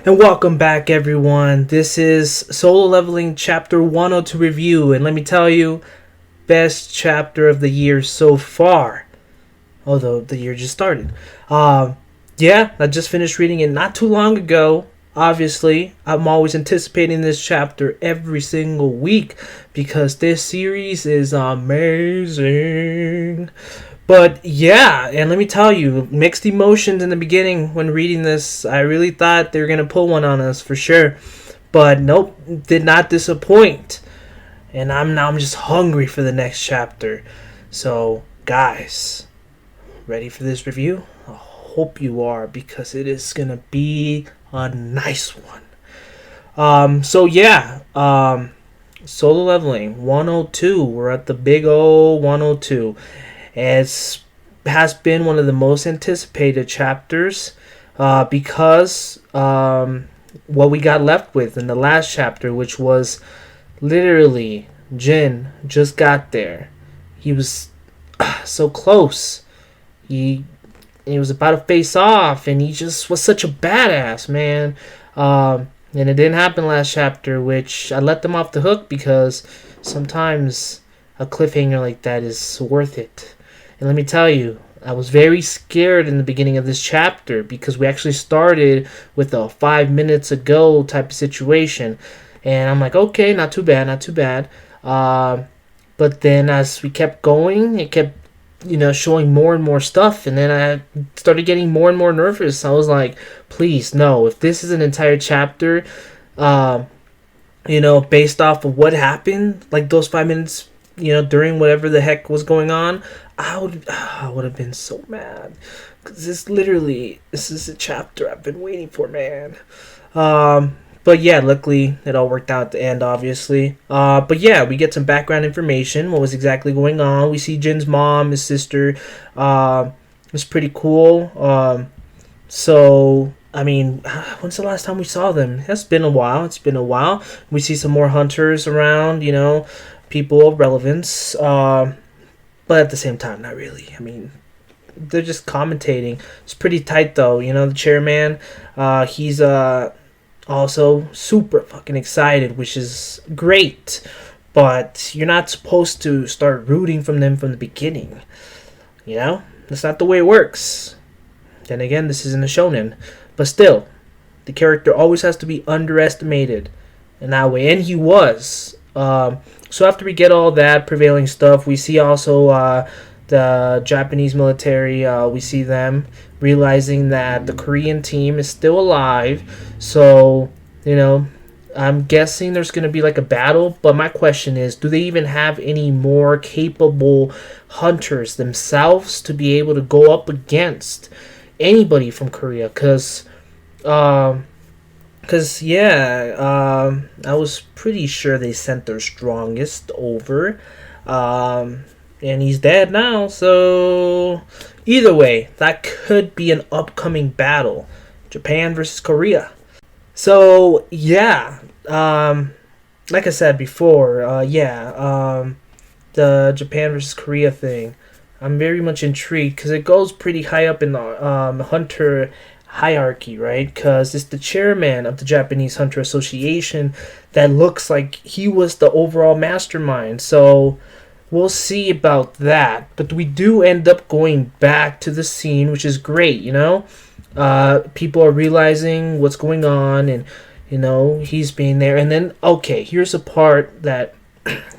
And welcome back, everyone. This is Solo Leveling Chapter 102 review, and let me tell you, best chapter of the year so far. Although the year just started. Yeah, I just finished reading it not too long ago. Obviously, I'm always anticipating this chapter every single week because this series is amazing. But yeah, and let me tell you, mixed emotions in the beginning when reading this. I really thought they were gonna pull one on us for sure, but nope, did not disappoint. And I'm just hungry for the next chapter. So guys, ready for this review? I hope you are because it is gonna be a nice one. Solo Leveling 102. We're at the big O 102. It has been one of the most anticipated chapters because what we got left with in the last chapter, which was literally Jin just got there. He was so close. He was about to face off, and he just was such a badass, man. And it didn't happen last chapter, which I let them off the hook because sometimes a cliffhanger like that is worth it. And let me tell you, I was very scared in the beginning of this chapter because we actually started with a 5 minutes ago type of situation. And I'm like, okay, not too bad, not too bad. But then as we kept going, it kept, showing more and more stuff. And then I started getting more and more nervous. I was like, please, no. If this is an entire chapter, based off of what happened, like those 5 minutes, during whatever the heck was going on, I would have been so mad. Because this is a chapter I've been waiting for, man. But yeah, luckily it all worked out at the end, obviously. But yeah, we get some background information. What was exactly going on? We see Jin's mom, his sister. It's pretty cool. When's the last time we saw them? It's been a while. We see some more hunters around, people of relevance. But at the same time, not really. I mean, they're just commentating. It's pretty tight, though. The chairman, he's also super fucking excited, which is great. But you're not supposed to start rooting from them from the beginning. That's not the way it works. Then again, this isn't a shonen. But still, the character always has to be underestimated in that way. And he was. So after we get all that prevailing stuff, we see also the Japanese military. We see them realizing that the Korean team is still alive. So, I'm guessing there's going to be like a battle. But my question is, do they even have any more capable hunters themselves to be able to go up against anybody from Korea? Because I was pretty sure they sent their strongest over. And he's dead now, so either way, that could be an upcoming battle. Japan versus Korea. So, yeah. Like I said before, the Japan versus Korea thing. I'm very much intrigued because it goes pretty high up in the hunter hierarchy, right? Because it's the chairman of the Japanese Hunter Association that looks like he was the overall mastermind. So we'll see about that. But we do end up going back to the scene, which is great, People are realizing what's going on, and, he's being there. And then, okay, here's a part that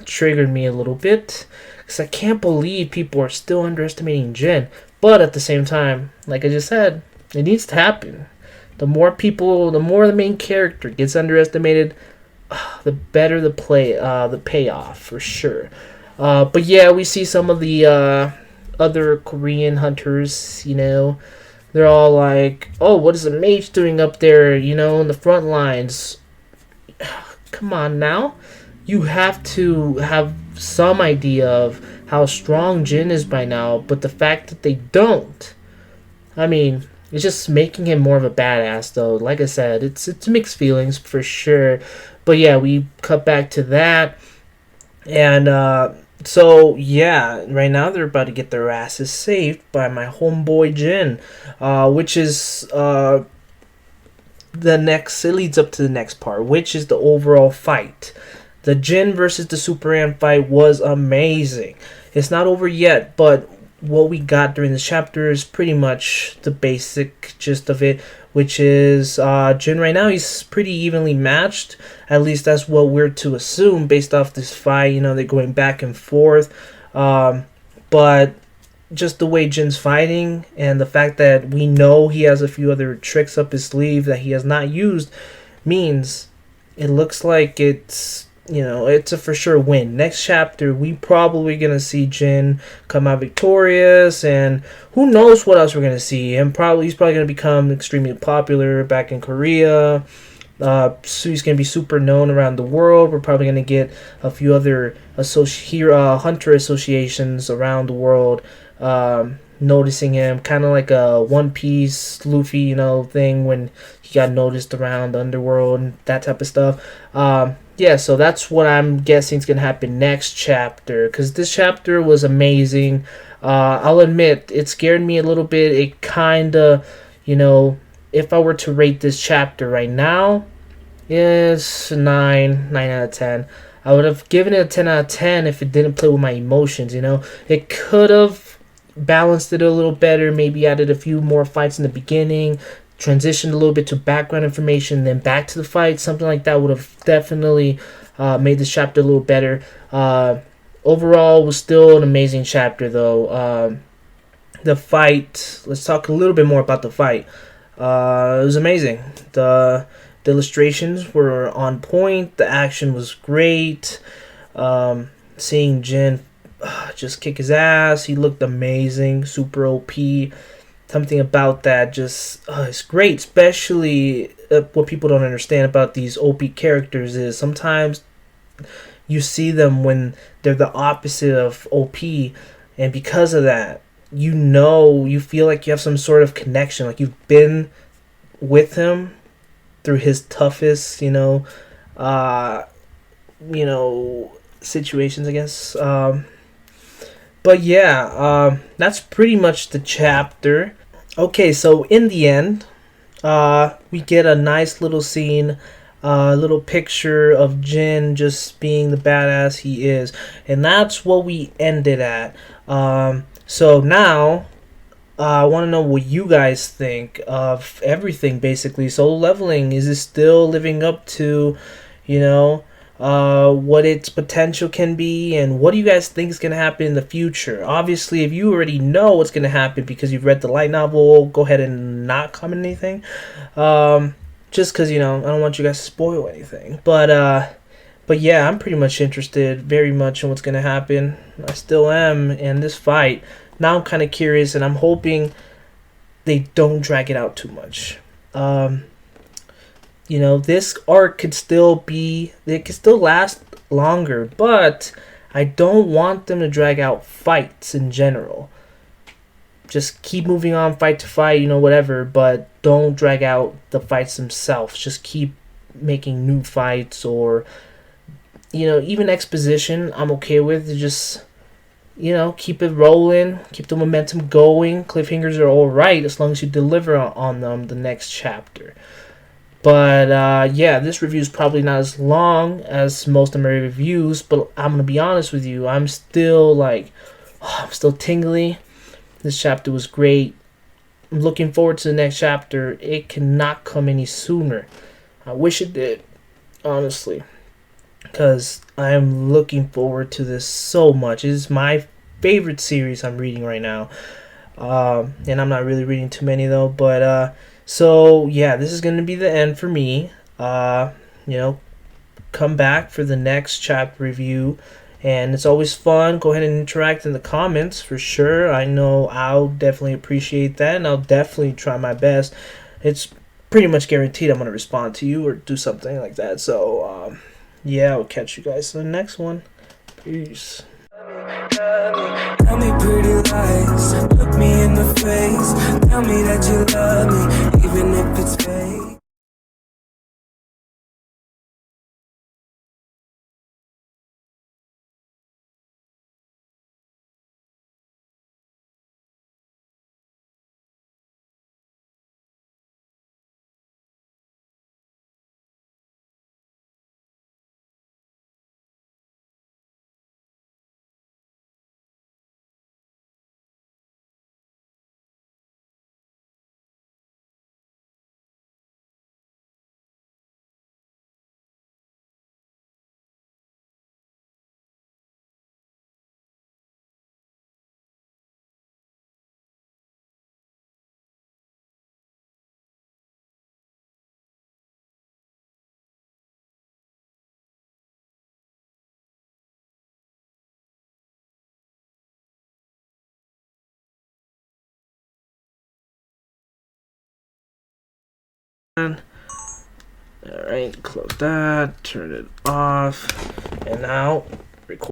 triggered me a little bit. Because I can't believe people are still underestimating Jin. But at the same time, like I just said, it needs to happen. The more the main character gets underestimated, the better the payoff, for sure. But yeah, we see some of the other Korean hunters, they're all like, oh, what is a mage doing up there, in the front lines? Come on now. You have to have some idea of how strong Jin is by now, but the fact that they don't, it's just making him more of a badass, though. Like I said, it's mixed feelings for sure. But yeah, we cut back to that. And so, yeah, right now they're about to get their asses saved by my homeboy Jin, which is it leads up to the next part, which is the overall fight. The Jin versus the Super Ant fight was amazing. It's not over yet, but what we got during this chapter is pretty much the basic gist of it, which is Jin right now, he's pretty evenly matched. At least that's what we're to assume based off this fight. You know, they're going back and forth. But just the way Jin's fighting and the fact that we know he has a few other tricks up his sleeve that he has not used means it looks like it's a for sure win. Next chapter, we probably gonna see Jin come out victorious, and who knows what else we're gonna see. And he's probably gonna become extremely popular back in Korea. So he's gonna be super known around the world. We're probably gonna get a few other hunter associations around the world noticing him, kind of like a One Piece Luffy, thing when he got noticed around the underworld and that type of stuff. Yeah, so that's what I'm guessing is gonna happen next chapter, because this chapter was amazing. I'll admit it scared me a little bit. It kind of, if I were to rate this chapter right now, it's 9 out of 10. I would have given it a 10 out of 10 if it didn't play with my emotions. It could have balanced it a little better, maybe added a few more fights in the beginning, transitioned a little bit to background information, then back to the fight. Something like that would have definitely made this chapter a little better. Overall, it was still an amazing chapter, though. The fight, let's talk a little bit more about the fight. It was amazing. The illustrations were on point. The action was great. Seeing Jin just kick his ass, he looked amazing, super OP. Something about that just is great. Especially what people don't understand about these OP characters is sometimes you see them when they're the opposite of OP, and because of that, you feel like you have some sort of connection, like you've been with him through his toughest, uh, situations, I guess. But yeah, that's pretty much the chapter. Okay, so in the end, we get a nice little scene, a little picture of Jin just being the badass he is, and that's what we ended at. So now I want to know what you guys think of everything, basically. Solo Leveling, is it still living up to, what its potential can be, and what do you guys think is going to happen in the future? Obviously, if you already know what's going to happen because you've read the light novel, go ahead and not comment anything. Just because, I don't want you guys to spoil anything. But yeah, I'm pretty much interested very much in what's going to happen. I still am in this fight. Now I'm kind of curious, and I'm hoping they don't drag it out too much. This arc could still last longer, but I don't want them to drag out fights in general. Just keep moving on fight to fight, whatever, but don't drag out the fights themselves. Just keep making new fights, or, even exposition I'm okay with. Just, keep it rolling, keep the momentum going. Cliffhangers are alright as long as you deliver on them the next chapter. But yeah, this review is probably not as long as most of my reviews, but I'm gonna be honest with you, I'm still I'm still tingly. This chapter was great. I'm looking forward to the next chapter. It cannot come any sooner. I wish it did, honestly, because I'm looking forward to this so much. It is my favorite series I'm reading right now, and I'm not really reading too many though. But so yeah, this is gonna be the end for me. Come back for the next chapter review, and it's always fun. Go ahead and interact in the comments for sure. I know I'll definitely appreciate that, and I'll definitely try my best. It's pretty much guaranteed I'm gonna respond to you or do something like that. So yeah, I'll catch you guys in the next one. Peace. Tell me pretty lies, look me in the face, tell me that you love me, even if it's fake. Alright, close that, turn it off, and now